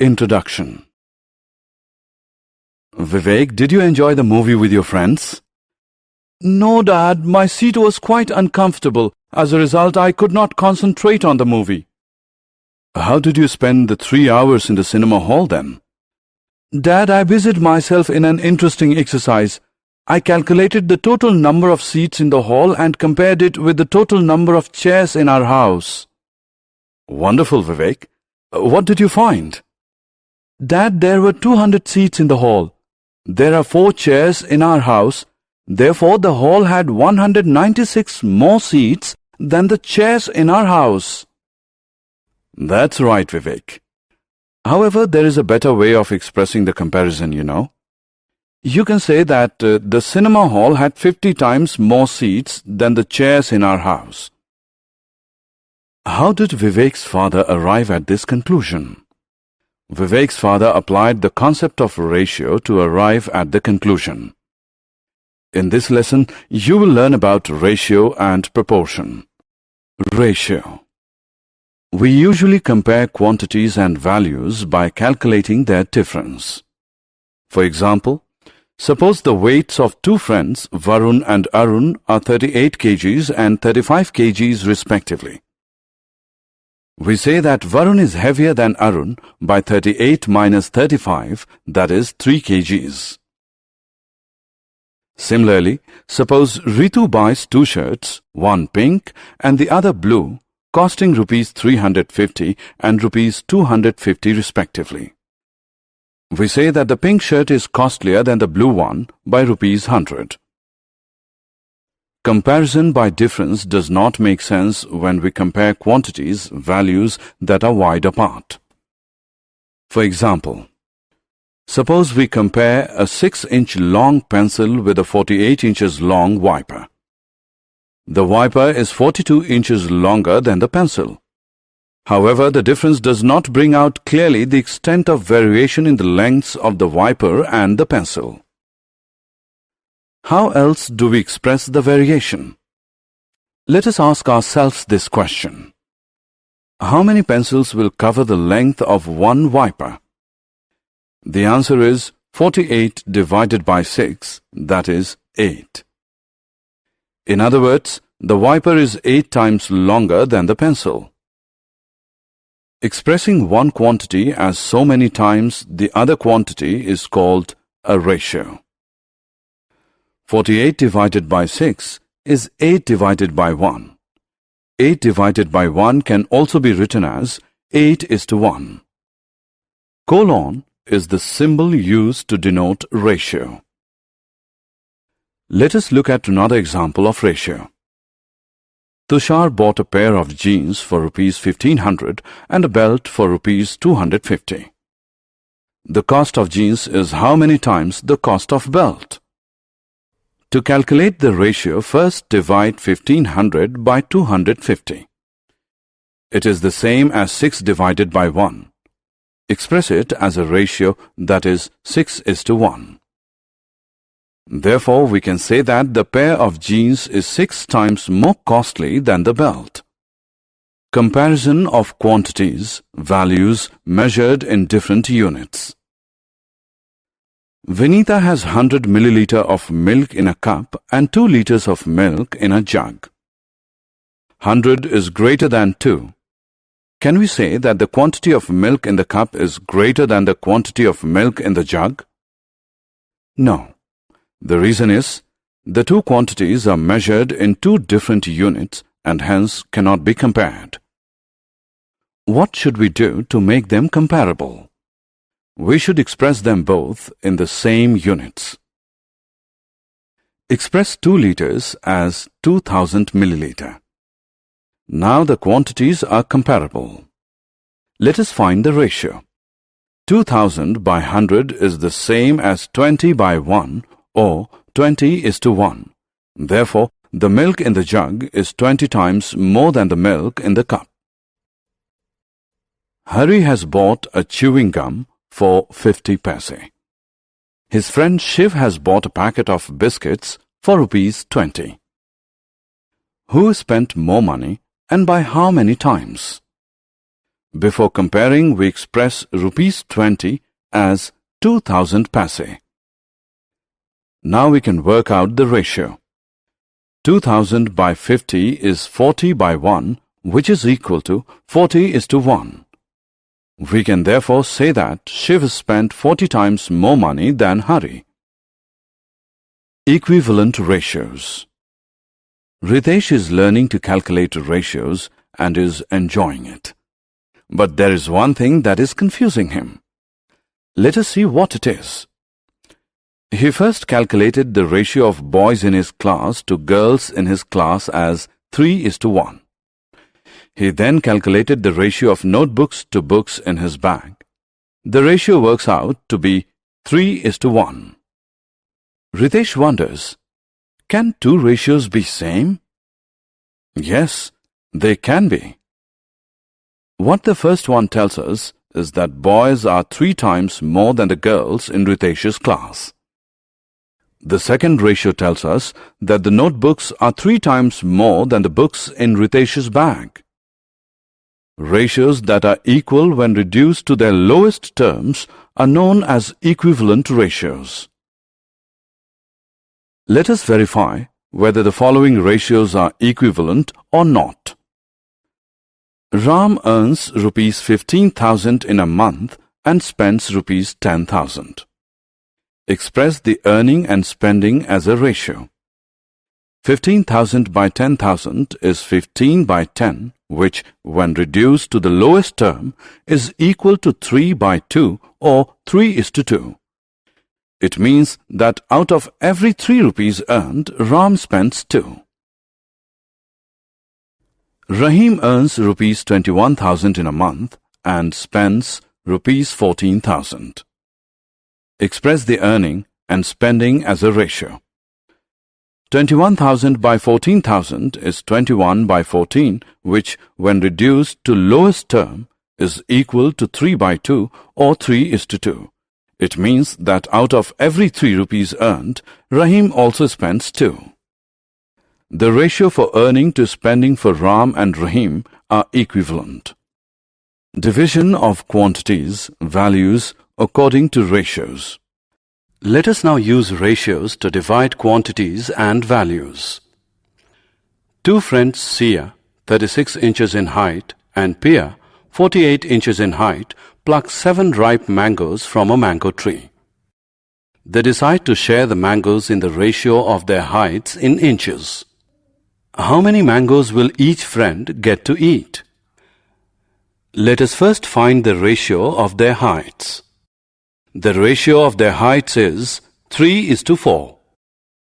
Introduction. Vivek, did you enjoy the movie with your friends? No, Dad, my seat was quite uncomfortable. As a result, I could not concentrate on the movie. How did you spend the 3 hours in the cinema hall then? Dad, I busied myself in an interesting exercise. I calculated the total number of seats in the hall and compared it with the total number of chairs in our house. Wonderful, Vivek. What did you find? Dad, there were 200 seats in the hall. There are 4 chairs in our house. Therefore, the hall had 196 more seats than the chairs in our house. That's right, Vivek. However, there is a better way of expressing the comparison, you know. You can say that the cinema hall had 50 times more seats than the chairs in our house. How did Vivek's father arrive at this conclusion? Vivek's father applied the concept of ratio to arrive at the conclusion. In this lesson, you will learn about ratio and proportion. Ratio. We usually compare quantities and values by calculating their difference. For example, suppose the weights of 2 friends, Varun and Arun, are 38 kgs and 35 kgs respectively. We say that Varun is heavier than Arun by 38 minus 35, that is 3 kgs. Similarly, suppose Ritu buys 2 shirts, one pink and the other blue, costing rupees 350 and rupees 250 respectively. We say that the pink shirt is costlier than the blue one by rupees 100. Comparison by difference does not make sense when we compare quantities, values that are wide apart. For example, suppose we compare a 6-inch long pencil with a 48 inches long wiper. The wiper is 42 inches longer than the pencil. However, the difference does not bring out clearly the extent of variation in the lengths of the wiper and the pencil. How else do we express the variation? Let us ask ourselves this question. How many pencils will cover the length of one wiper? The answer is 48 divided by 6, that is 8. In other words, the wiper is 8 times longer than the pencil. Expressing one quantity as so many times the other quantity is called a ratio. 48 divided by 6 is 8 divided by 1. 8 divided by 1 can also be written as 8:1. Colon is the symbol used to denote ratio. Let us look at another example of ratio. Tushar bought a pair of jeans for rupees 1500 and a belt for rupees 250. The cost of jeans is how many times the cost of belt? To calculate the ratio, first divide 1500 by 250. It is the same as 6 divided by 1. Express it as a ratio, that is 6:1. Therefore, we can say that the pair of jeans is 6 times more costly than the belt. Comparison of quantities, values measured in different units. Vinita has 100 milliliter of milk in a cup and 2 liters of milk in a jug. 100 is greater than 2. Can we say that the quantity of milk in the cup is greater than the quantity of milk in the jug? No. The reason is, the two quantities are measured in 2 different units and hence cannot be compared. What should we do to make them comparable? We should express them both in the same units. Express 2 liters as 2000 milliliter. Now the quantities are comparable. Let us find the ratio. 2000 by 100 is the same as 20 by 1 or 20:1. Therefore, the milk in the jug is 20 times more than the milk in the cup. Hari has bought a chewing gum for 50 paise. His friend Shiv has bought a packet of biscuits for rupees 20. Who spent more money and by how many times? Before comparing, we express rupees 20 as 2000 paise. Now we can work out the ratio. 2000 by 50 is 40 by 1, which is equal to 40:1. We can therefore say that Shiv spent 40 times more money than Hari. Equivalent ratios. Ritesh is learning to calculate ratios and is enjoying it. But there is one thing that is confusing him. Let us see what it is. He first calculated the ratio of boys in his class to girls in his class as 3:1. He then calculated the ratio of notebooks to books in his bag. The ratio works out to be 3:1. Ritesh wonders, can two ratios be same? Yes, they can be. What the first one tells us is that boys are 3 times more than the girls in Ritesh's class. The second ratio tells us that the notebooks are 3 times more than the books in Ritesh's bag. Ratios that are equal when reduced to their lowest terms are known as equivalent ratios. Let us verify whether the following ratios are equivalent or not. Ram earns rupees 15,000 in a month and spends rupees 10,000. Express the earning and spending as a ratio. 15,000 by 10,000 is 15 by 10, which, when reduced to the lowest term, is equal to 3 by 2 or 3:2. It means that out of every 3 rupees earned, Ram spends 2. Rahim earns rupees 21,000 in a month and spends rupees 14,000. Express the earning and spending as a ratio. 21,000 by 14,000 is 21 by 14, which, when reduced to lowest term, is equal to 3 by 2 or 3:2. It means that out of every 3 rupees earned, Rahim also spends 2. The ratio for earning to spending for Ram and Rahim are equivalent. Division of quantities, values, according to ratios. Let us now use ratios to divide quantities and values. Two friends, Sia, 36 inches in height, and Pia, 48 inches in height, pluck 7 ripe mangoes from a mango tree. They decide to share the mangoes in the ratio of their heights in inches. How many mangoes will each friend get to eat? Let us first find the ratio of their heights. The ratio of their heights is 3:4.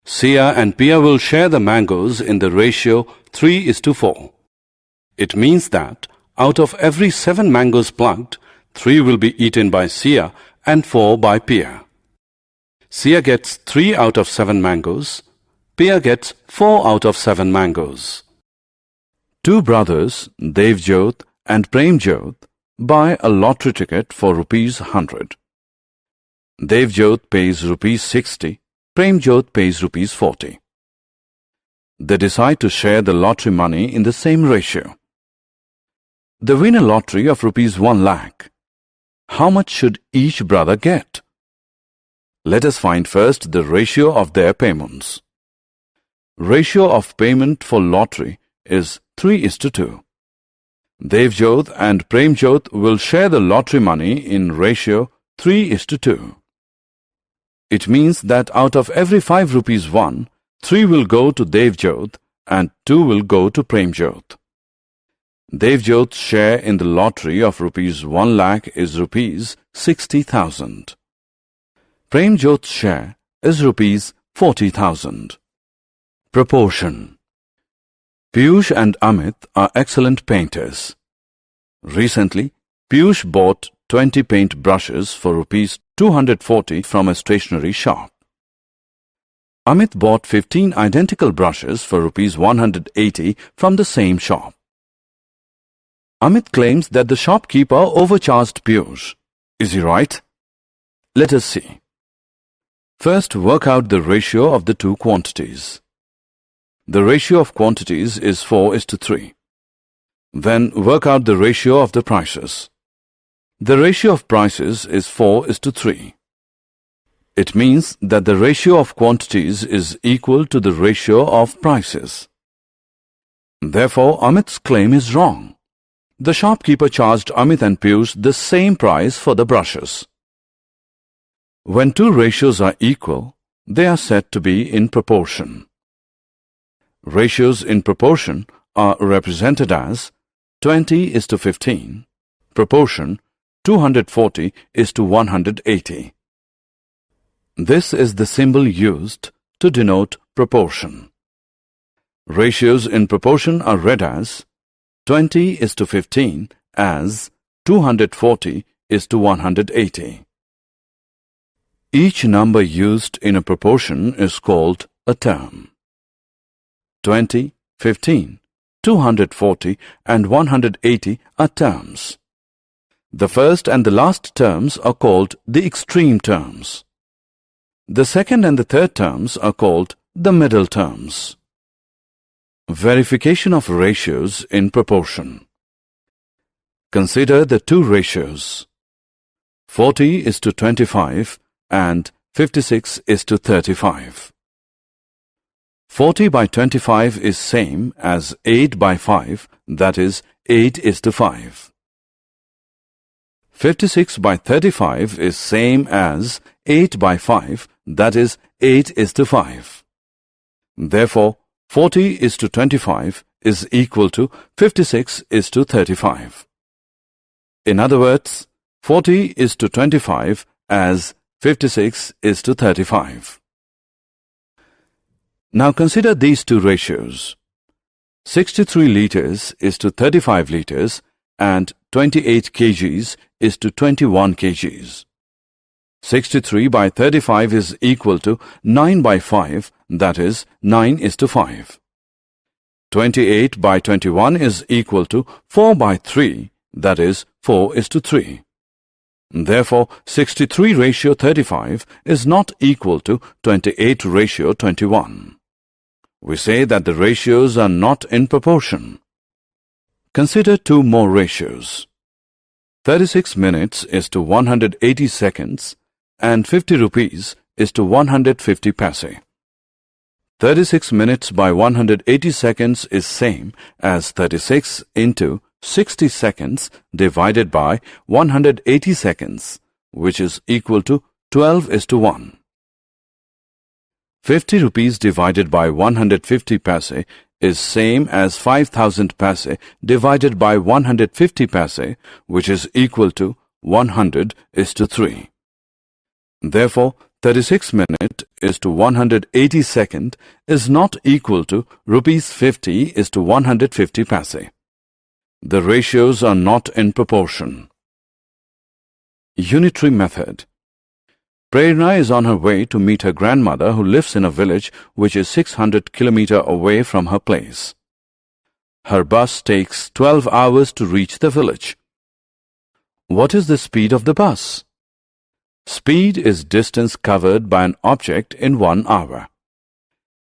Sia and Pia will share the mangoes in the ratio 3:4. It means that out of every 7 mangoes plucked, 3 will be eaten by Sia and 4 by Pia. Sia gets 3 out of 7 mangoes. Pia gets 4 out of 7 mangoes. Two brothers, Devjot and Premjot, buy a lottery ticket for rupees 100. Devjot pays rupees 60, Premjot pays rupees 40. They decide to share the lottery money in the same ratio. They win a lottery of rupees 1 lakh. How much should each brother get? Let us find first the ratio of their payments. Ratio of payment for lottery is 3:2. Devjot and Premjot will share the lottery money in ratio 3:2. It means that out of every 5 rupees won, 3 will go to Devjot and 2 will go to Premjot. Devjot's share in the lottery of rupees 1 lakh is rupees 60,000. Premjot's share is rupees 40,000. Proportion. Piyush and Amit are excellent painters. Recently, Piyush bought 20 paint brushes for rupees 240 from a stationery shop. Amit bought 15 identical brushes for rupees 180 from the same shop. Amit claims that the shopkeeper overcharged Piyush. Is he right? Let us see. First, work out the ratio of the two quantities. The ratio of quantities is 4:3. Then work out the ratio of the prices. The ratio of prices is 4:3. It means that the ratio of quantities is equal to the ratio of prices. Therefore, Amit's claim is wrong. The shopkeeper charged Amit and Piyush the same price for the brushes. When two ratios are equal, they are said to be in proportion. Ratios in proportion are represented as 20:15, proportion 240:180. This is the symbol used to denote proportion. Ratios in proportion are read as 20:15 as 240:180. Each number used in a proportion is called a term. 20, 15, 240 and 180 are terms. The first and the last terms are called the extreme terms. The second and the third terms are called the middle terms. Verification of ratios in proportion. Consider the two ratios. 40:25 and 56:35. 40/25 is same as 8/5, that is 8:5. 56/35 is same as 8/5, that is 8:5. Therefore, 40:25 is equal to 56:35. In other words, 40:25 as 56:35. Now consider these two ratios. 63 liters is to 35 liters and 28 kgs is to 21 kgs. 63/35 is equal to 9/5, that is 9:5. 28/21 is equal to 4/3, that is 4:3. Therefore, 63:35 is not equal to 28:21. We say that the ratios are not in proportion. Consider two more ratios. 36 minutes is to 180 seconds and 50 rupees is to 150 paise. 36 minutes by 180 seconds is same as 36 into 60 seconds divided by 180 seconds, which is equal to 12:1. 50 rupees divided by 150 paise is same as 5,000 paise divided by 150 paise, which is equal to 100:3. Therefore, 36 minute is to 180 second is not equal to rupees 50 is to 150 paise. The ratios are not in proportion. Unitary method. Prerna is on her way to meet her grandmother who lives in a village which is 600 km away from her place. Her bus takes 12 hours to reach the village. What is the speed of the bus? Speed is distance covered by an object in 1 hour.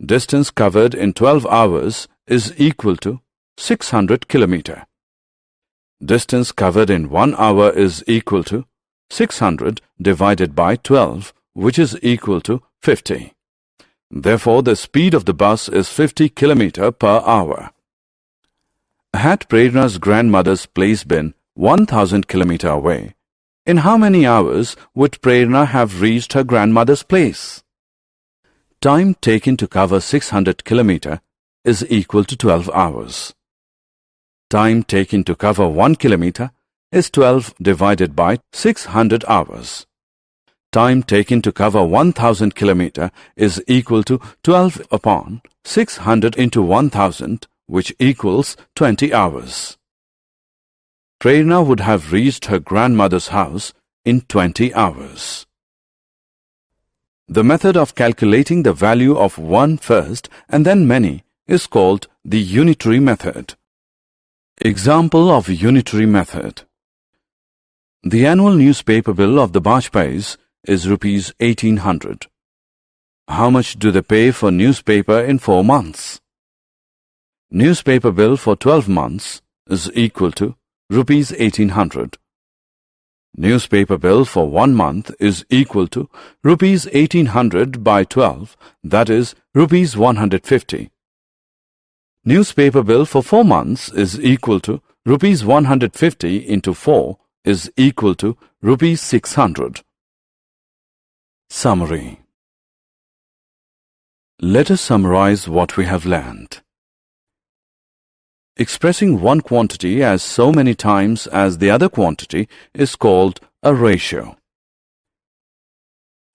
Distance covered in 12 hours is equal to 600 km. Distance covered in 1 hour is equal to 600 divided by 12, which is equal to 50. Therefore, the speed of the bus is 50 km per hour. Had Prerna's grandmother's place been 1,000 km away, in how many hours would Prerna have reached her grandmother's place? Time taken to cover 600 km is equal to 12 hours. Time taken to cover 1 kilometer is 12 divided by 600 hours. Time taken to cover 1,000 km is equal to 12 upon 600 into 1,000, which equals 20 hours. Prerna would have reached her grandmother's house in 20 hours. The method of calculating the value of one first and then many is called the unitary method. Example of unitary method. The annual newspaper bill of the Bajpayis is rupees 1,800. How much do they pay for newspaper in 4 months? Newspaper bill for 12 months is equal to rupees 1800. Newspaper bill for 1 month is equal to rupees 1800 by 12, that is rupees 150. Newspaper bill for 4 months is equal to rupees 150 into 4 is equal to rupees 600. Summary. Let us summarize what we have learned. Expressing one quantity as so many times as the other quantity is called a ratio.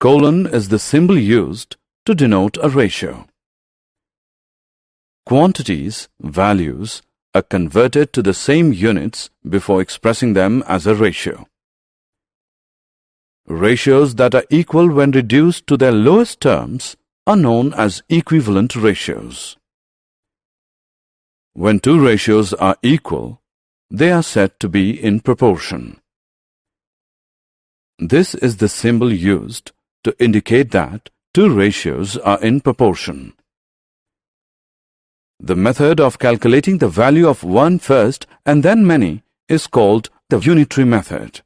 Colon is the symbol used to denote a ratio. Quantities, values, are converted to the same units before expressing them as a ratio. Ratios that are equal when reduced to their lowest terms are known as equivalent ratios. When two ratios are equal, they are said to be in proportion. This is the symbol used to indicate that two ratios are in proportion. The method of calculating the value of one first and then many is called the unitary method.